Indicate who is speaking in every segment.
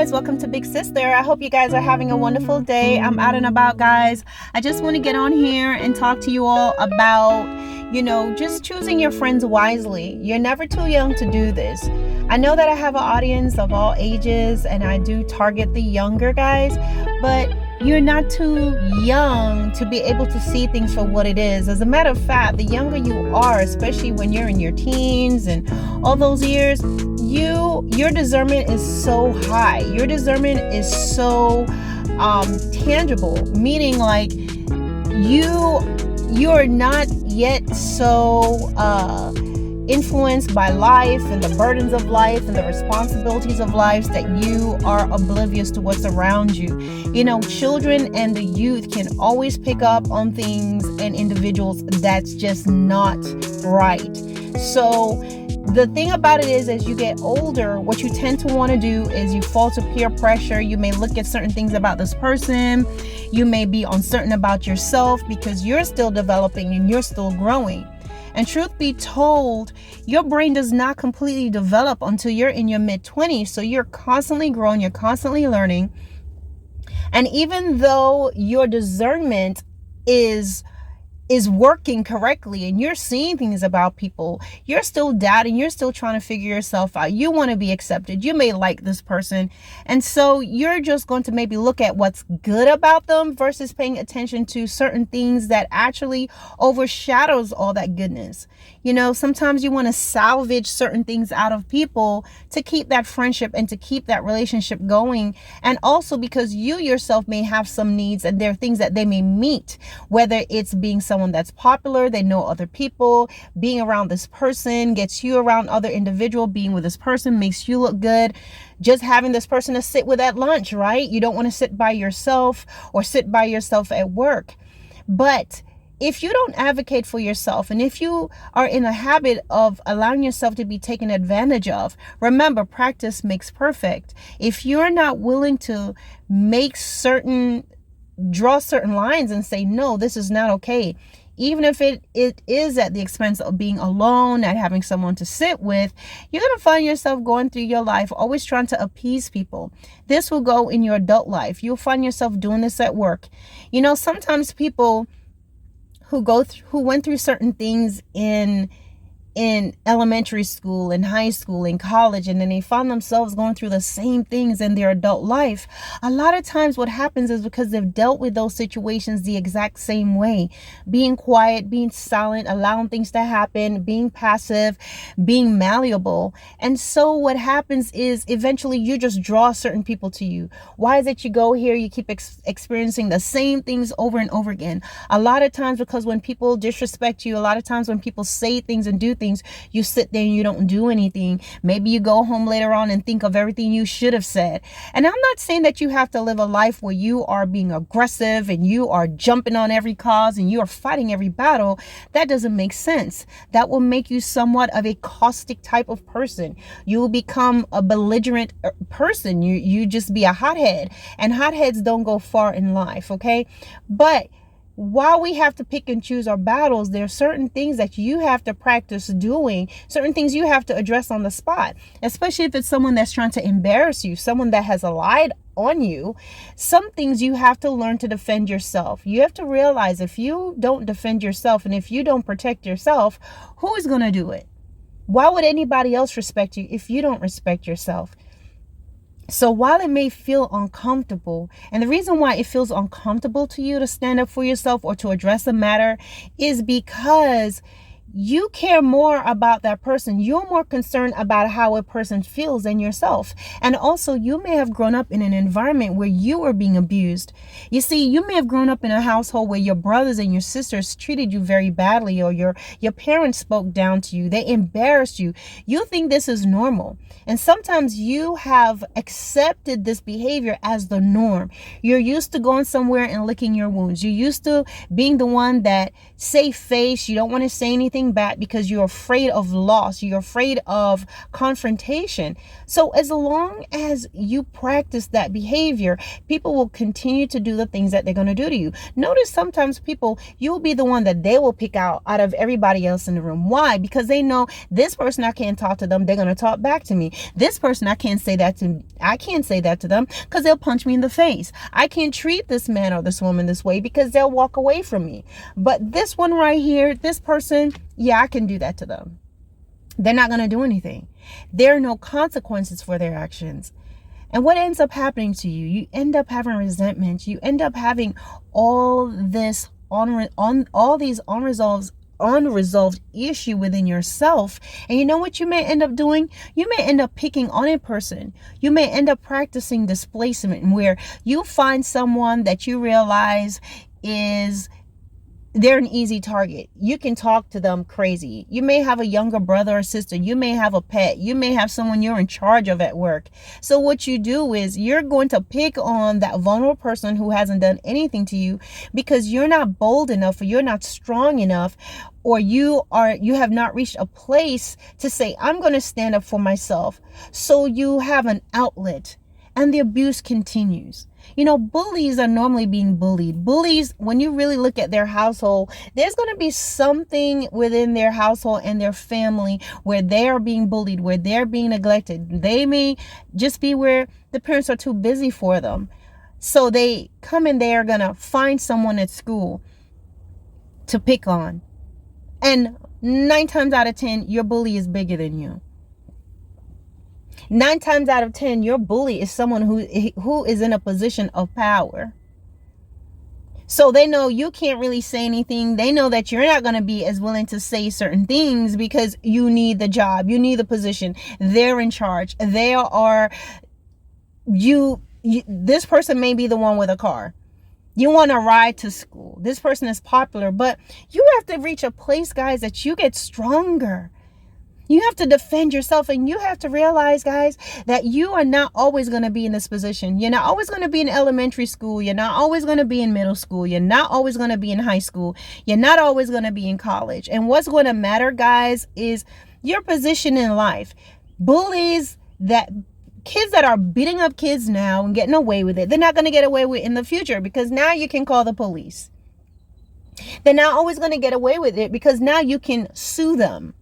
Speaker 1: guys, welcome to Big Sister. I hope you guys are having a wonderful day. I'm out and about, guys. I just want to get on here and talk to you all about, just choosing your friends wisely. You're never too young to do this. I know that I have an audience of all ages and I do target the younger guys, but you're not too young to be able to see things for what it is. As a matter of fact, the younger you are, especially when you're in your teens and all those years, your discernment is so high. Your discernment is so tangible, meaning like you're not yet so influenced by life and the burdens of life and the responsibilities of life that you are oblivious to what's around you. Children and the youth can always pick up on things and individuals that's just not right. So the thing about it is, as you get older, what you tend to want to do is you fall to peer pressure. You may look at certain things about this person. You may be uncertain about yourself because you're still developing and you're still growing. And truth be told, your brain does not completely develop until you're in your mid-20s. So you're constantly growing, you're constantly learning. And even though your discernment is working correctly and you're seeing things about people, you're still doubting, you're still trying to figure yourself out. You want to be accepted. You may like this person. And so you're just going to maybe look at what's good about them versus paying attention to certain things that actually overshadows all that goodness. Sometimes you want to salvage certain things out of people to keep that friendship and to keep that relationship going. And also because you yourself may have some needs and there are things that they may meet, whether it's being someone that's popular, they know other people, being around this person gets you around other individual, being with this person makes you look good. Just having this person to sit with at lunch, right? You don't want to sit by yourself or sit by yourself at work. But if you don't advocate for yourself and if you are in a habit of allowing yourself to be taken advantage of, remember, practice makes perfect. If you're not willing to draw certain lines and say, no, this is not okay, even if it is at the expense of being alone, not having someone to sit with, you're going to find yourself going through your life always trying to appease people. This will go in your adult life. You'll find yourself doing this at work. Sometimes people who went through certain things in elementary school, in high school, in college, and then they found themselves going through the same things in their adult life. A lot of times what happens is because they've dealt with those situations the exact same way. Being quiet, being silent, allowing things to happen, being passive, being malleable. And so what happens is eventually you just draw certain people to you. Why is it you go here, you keep experiencing the same things over and over again? A lot of times because when people disrespect you, a lot of times when people say things and do things, you sit there and you don't do anything. Maybe you go home later on and think of everything you should have said. And I'm not saying that you have to live a life where you are being aggressive and you are jumping on every cause and you are fighting every battle. That doesn't make sense. That will make you somewhat of a caustic type of person. You will become a belligerent person. You just be a hothead, and hotheads don't go far in life, okay? But while we have to pick and choose our battles, there are certain things that you have to practice doing, certain things you have to address on the spot, especially if it's someone that's trying to embarrass you, someone that has lied on you. Some things you have to learn to defend yourself. You have to realize if you don't defend yourself and if you don't protect yourself, who is going to do it? Why would anybody else respect you if you don't respect yourself? So while it may feel uncomfortable, and the reason why it feels uncomfortable to you to stand up for yourself or to address a matter is because you care more about that person. You're more concerned about how a person feels than yourself. And also, you may have grown up in an environment where you were being abused. You see, you may have grown up in a household where your brothers and your sisters treated you very badly, or your parents spoke down to you. They embarrassed you. You think this is normal. And sometimes you have accepted this behavior as the norm. You're used to going somewhere and licking your wounds. You're used to being the one that safe face. You don't want to say anything staying back because you're afraid of loss. You're afraid of confrontation. So as long as you practice that behavior, people will continue to do the things that they're going to do to you. Notice sometimes people, you'll be the one that they will pick out of everybody else in the room. Why? Because they know this person, I can't talk to them. They're going to talk back to me. This person, I can't say that to them because they'll punch me in the face. I can't treat this man or this woman this way because they'll walk away from me. But this one right here, this person, yeah, I can do that to them. They're not going to do anything. There are no consequences for their actions. And what ends up happening to you? You end up having resentment. You end up having all this all these unresolved issue within yourself. And you know what you may end up doing? You may end up picking on a person. You may end up practicing displacement, where you find someone that you realize they're an easy target. You can talk to them crazy. You may have a younger brother or sister. You may have a pet. You may have someone you're in charge of at work. So what you do is you're going to pick on that vulnerable person who hasn't done anything to you because you're not bold enough, or you're not strong enough, or you have not reached a place to say, I'm going to stand up for myself. So you have an outlet, and the abuse continues. You know, bullies are normally being bullied. Bullies, when you really look at their household, there's going to be something within their household and their family where they are being bullied, where they're being neglected. They may just be where the parents are too busy for them. So they come in, they are going to find someone at school to pick on. And 9 times out of 10, your bully is bigger than you. 9 times out of 10, your bully is someone who is in a position of power. So they know you can't really say anything. They know that you're not going to be as willing to say certain things because you need the job. You need the position. They're in charge. This person may be the one with a car. You want to ride to school. This person is popular, but you have to reach a place, guys, that you get stronger. You have to defend yourself, and you have to realize, guys, that you are not always going to be in this position. You're not always going to be in elementary school. You're not always going to be in middle school. You're not always going to be in high school. You're not always going to be in college. And what's going to matter, guys, is your position in life. Kids that are beating up kids now and getting away with it, they're not going to get away with it in the future, because now you can call the police. They're not always going to get away with it because now you can sue them.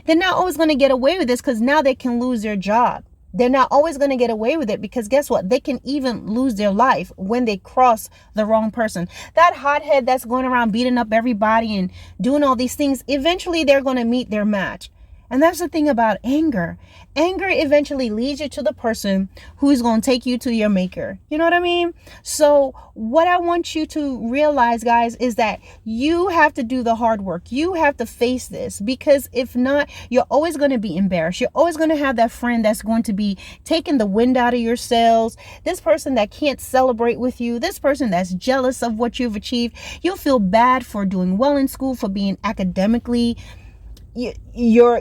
Speaker 1: They're not always going to get away with this because now they can lose their job. They're not always going to get away with it because guess what? They can even lose their life when they cross the wrong person. That hothead that's going around beating up everybody and doing all these things, eventually they're going to meet their match. And that's the thing about anger. Anger eventually leads you to the person who's going to take you to your maker. You know what I mean? So what I want you to realize, guys, is that you have to do the hard work. You have to face this, because if not, you're always going to be embarrassed. You're always going to have that friend that's going to be taking the wind out of your sails. This person that can't celebrate with you. This person that's jealous of what you've achieved. You'll feel bad for doing well in school, for being academically you're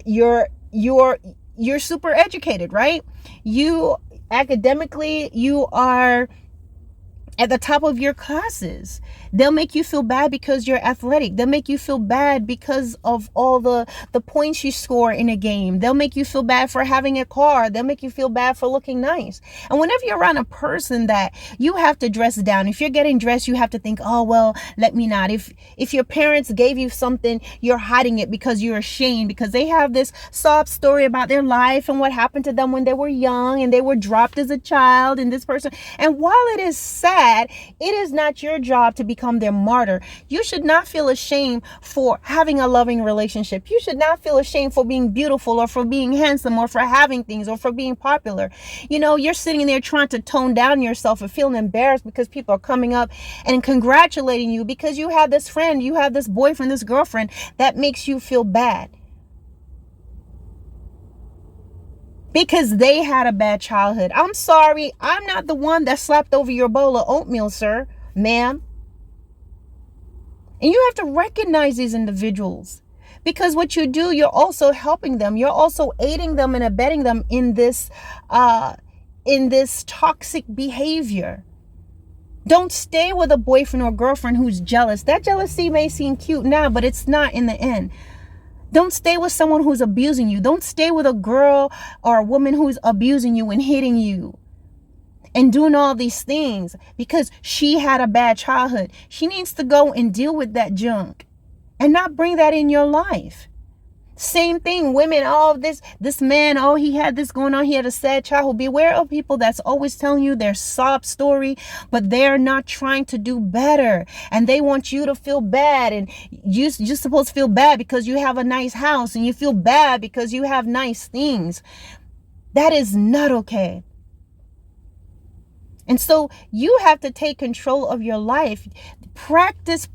Speaker 1: super educated, right? You academically, you are at the top of your classes. They'll make you feel bad because you're athletic. They'll make you feel bad because of all the points you score in a game. They'll make you feel bad for having a car. They'll make you feel bad for looking nice. And whenever you're around a person that you have to dress down, if you're getting dressed, you have to think, oh, well, let me not. If your parents gave you something, you're hiding it because you're ashamed, because they have this sob story about their life and what happened to them when they were young and they were dropped as a child, and this person. And while it is sad, it is not your job to become their martyr. You should not feel ashamed for having a loving relationship. You should not feel ashamed for being beautiful, or for being handsome, or for having things, or for being popular. You know, you're sitting there trying to tone down yourself and feeling embarrassed because people are coming up and congratulating you because you have this friend, you have this boyfriend, this girlfriend that makes you feel bad because they had a bad childhood. I'm sorry, I'm not the one that slapped over your bowl of oatmeal, sir, ma'am. And you have to recognize these individuals, because what you do, you're also helping them. You're also aiding them and abetting them in this toxic behavior. Don't stay with a boyfriend or girlfriend who's jealous. That jealousy may seem cute now, but it's not in the end. Don't stay with someone who's abusing you. Don't stay with a girl or a woman who's abusing you and hitting you and doing all these things because she had a bad childhood. She needs to go and deal with that junk and not bring that in your life. Same thing, women, oh, this man, oh, he had this going on, he had a sad childhood. Beware of people that's always telling you their sob story, but they're not trying to do better. And they want you to feel bad. And you're supposed to feel bad because you have a nice house, and you feel bad because you have nice things. That is not okay. And so you have to take control of your life. Practice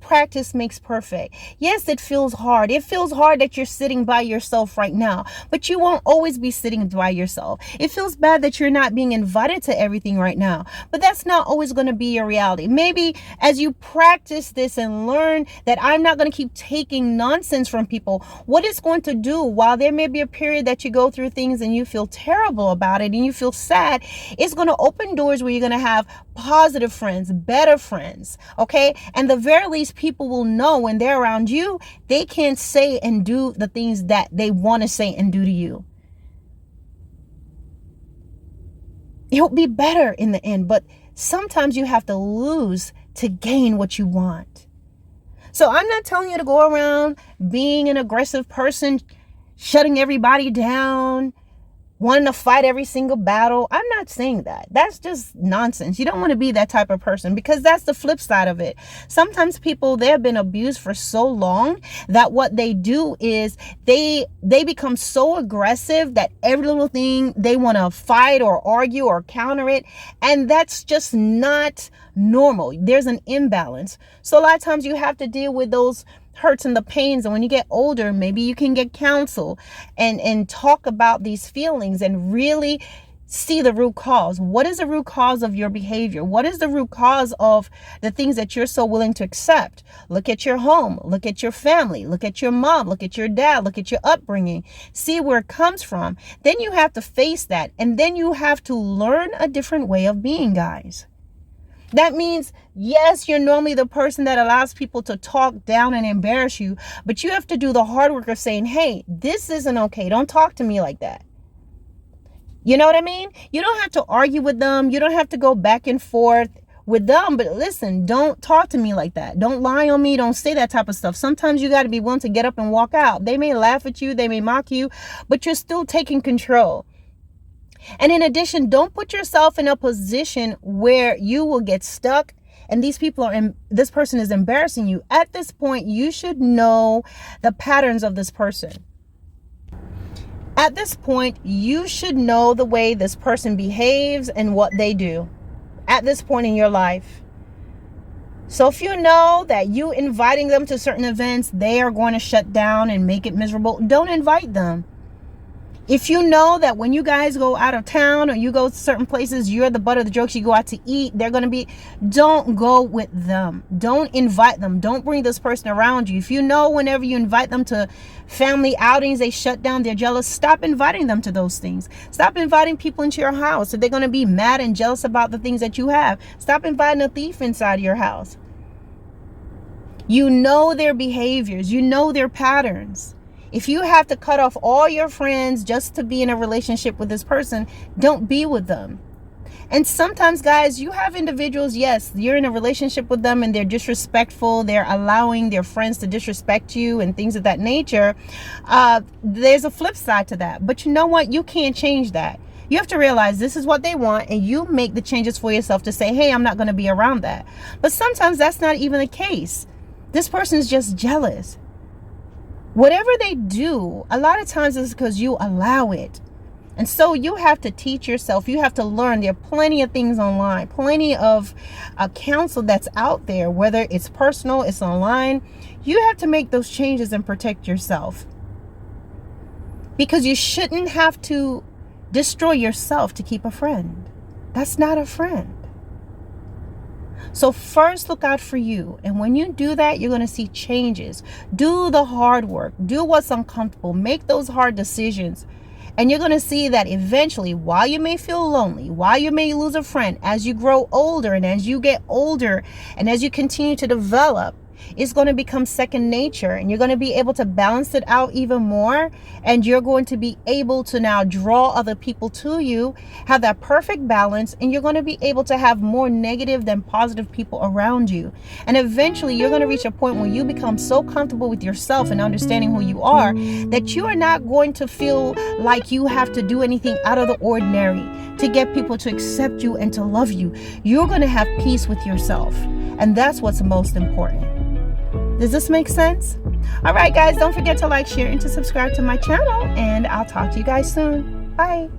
Speaker 1: makes perfect. Yes, it feels hard. It feels hard that you're sitting by yourself right now, but you won't always be sitting by yourself. It feels bad that you're not being invited to everything right now, but that's not always going to be your reality. Maybe as you practice this and learn that I'm not going to keep taking nonsense from people, what it's going to do, while there may be a period that you go through things and you feel terrible about it and you feel sad, it's going to open doors where you're going to have positive friends, better friends, okay? And the very least, people will know when they're around you, they can't say and do the things that they want to say and do to you. It'll be better in the end, but sometimes you have to lose to gain what you want. So I'm not telling you to go around being an aggressive person, shutting everybody down, wanting to fight every single battle. I'm not saying that. That's just nonsense. You don't want to be that type of person, because that's the flip side of it. Sometimes people, they have been abused for so long that what they do is they become so aggressive that every little thing they want to fight or argue or counter it. And that's just not normal. There's an imbalance. So a lot of times you have to deal with those hurts and the pains, and when you get older, maybe you can get counsel and talk about these feelings and really see the root cause. What is the root cause of your behavior? What is the root cause of the things that you're so willing to accept? Look at your home, look at your family, look at your mom, look at your dad, look at your upbringing, see where it comes from. Then you have to face that, and then you have to learn a different way of being, guys. That means, yes, you're normally the person that allows people to talk down and embarrass you, but you have to do the hard work of saying, hey, this isn't okay. Don't talk to me like that. You know what I mean? You don't have to argue with them. You don't have to go back and forth with them. But listen, don't talk to me like that. Don't lie on me. Don't say that type of stuff. Sometimes you got to be willing to get up and walk out. They may laugh at you. They may mock you, but you're still taking control. And in addition, don't put yourself in a position where you will get stuck and these people this person is embarrassing you. At this point, you should know the patterns of this person. At this point, you should know the way this person behaves and what they do at this point in your life. So if you know that you inviting them to certain events, they are going to shut down and make it miserable, don't invite them. If you know that when you guys go out of town or you go to certain places, you're the butt of the jokes, you go out to eat, don't go with them. Don't invite them. Don't bring this person around you. If you know whenever you invite them to family outings, they shut down, they're jealous, stop inviting them to those things. Stop inviting people into your house if they're going to be mad and jealous about the things that you have. Stop inviting a thief inside your house. You know their behaviors. You know their patterns. If you have to cut off all your friends just to be in a relationship with this person, don't be with them. And sometimes, guys, you have individuals, yes, you're in a relationship with them and they're disrespectful. They're allowing their friends to disrespect you and things of that nature. There's a flip side to that. But you know what? You can't change that. You have to realize this is what they want, and you make the changes for yourself to say, hey, I'm not going to be around that. But sometimes that's not even the case. This person is just jealous. Whatever they do, a lot of times it's because you allow it. And so you have to teach yourself. You have to learn. There are plenty of things online, plenty of counsel that's out there, whether it's personal, it's online. You have to make those changes and protect yourself. Because you shouldn't have to destroy yourself to keep a friend. That's not a friend. So first, look out for you. And when you do that, you're going to see changes. Do the hard work. Do what's uncomfortable. Make those hard decisions. And you're going to see that eventually, while you may feel lonely, while you may lose a friend, as you grow older and as you get older and as you continue to develop, It's going to become second nature, and you're going to be able to balance it out even more. And you're going to be able to now draw other people to you, have that perfect balance, and you're going to be able to have more negative than positive people around you. And eventually you're going to reach a point where you become so comfortable with yourself and understanding who you are that you are not going to feel like you have to do anything out of the ordinary to get people to accept you and to love you. You're going to have peace with yourself. And that's what's most important. Does this make sense? All right, guys, don't forget to like, share, and to subscribe to my channel. And I'll talk to you guys soon. Bye.